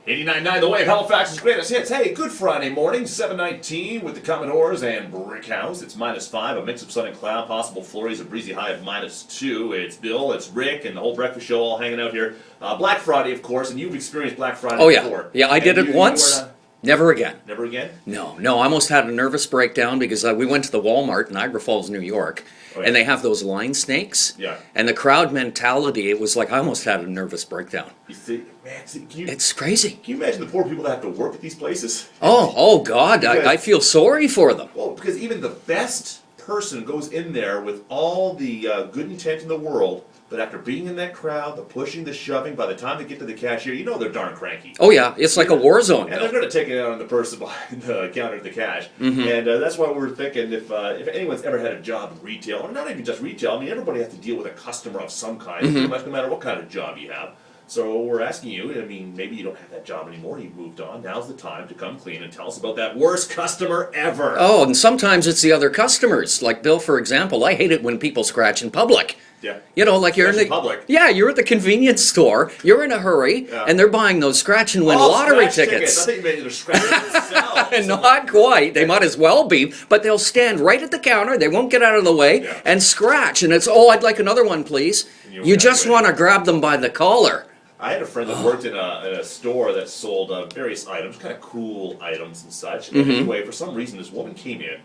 89.9 The Wave, Halifax's greatest hits. Hey, good Friday morning, 7:19 with the Commodores and Brickhouse. It's -5, a mix of sun and cloud, possible flurries, a breezy high of -2. It's Bill, it's Rick, and the whole breakfast show all hanging out here. Black Friday, of course, and you've experienced Black Friday before. Yeah, I did it once. Never again. Never again? No, I almost had a nervous breakdown because we went to the Walmart in Niagara Falls, New York, and they have those line snakes. Yeah. And the crowd mentality, it was like I almost had a nervous breakdown. You see, man, It's crazy. Can you imagine the poor people that have to work at these places? Oh God, I feel sorry for them. Well, because even the best person goes in there with all the good intent in the world, but after being in that crowd, the pushing, the shoving, by the time they get to the cashier, you know they're darn cranky. Oh yeah, it's like a war zone. And they're going to take it out on the person behind the counter of the cash. Mm-hmm. And that's why we're thinking if anyone's ever had a job in retail, or not even just retail, I mean, everybody has to deal with a customer of some kind, pretty much no matter what kind of job you have. So we're asking you, I mean, maybe you don't have that job anymore, you've moved on, now's the time to come clean and tell us about that worst customer ever. Oh, and sometimes it's the other customers. Like Bill, for example, I hate it when people scratch in public. Yeah. You know, like you're in the public. Yeah, you're at the convenience store. You're in a hurry, and they're buying those scratch and win lottery tickets. I think you made it scratch themselves. Not quite. They might as well be, but they'll stand right at the counter. They won't get out of the way and scratch. And it's I'd like another one, please. You just want to grab them by the collar. I had a friend that worked in a store that sold various items, kind of cool items and such. And anyway, for some reason, this woman came in,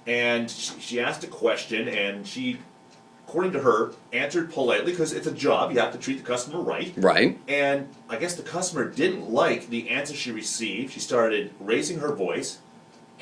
and she asked a question, and she, according to her, answered politely, because it's a job, you have to treat the customer right. Right. And I guess the customer didn't like the answer she received. She started raising her voice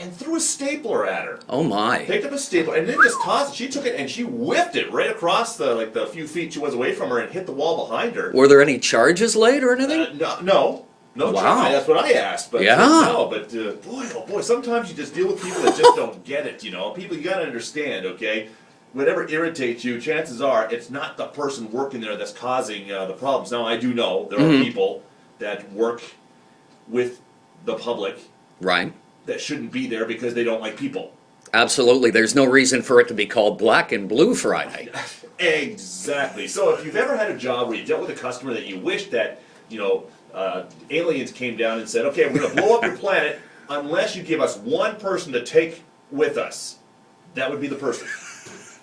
and threw a stapler at her. Oh my. Picked up a stapler and then just tossed it. She took it and she whipped it right across the few feet she was away from her and hit the wall behind her. Were there any charges laid or anything? No. No, wow. That's what I asked. But boy, oh boy, sometimes you just deal with people that just don't get it, you know. People, you gotta understand, okay? Whatever irritates you, chances are it's not the person working there that's causing the problems. Now, I do know there are people that work with the public. Right. That shouldn't be there because they don't like people. Absolutely. There's no reason for it to be called Black and Blue Friday. Exactly. So if you've ever had a job where you dealt with a customer that you wish that, aliens came down and said, okay, we're going to blow up your planet unless you give us one person to take with us, that would be the person.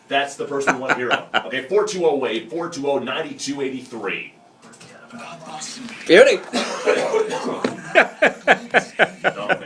That's the person we want to hear on. Okay, 420-WAVE, 420-9283. Beauty. Okay.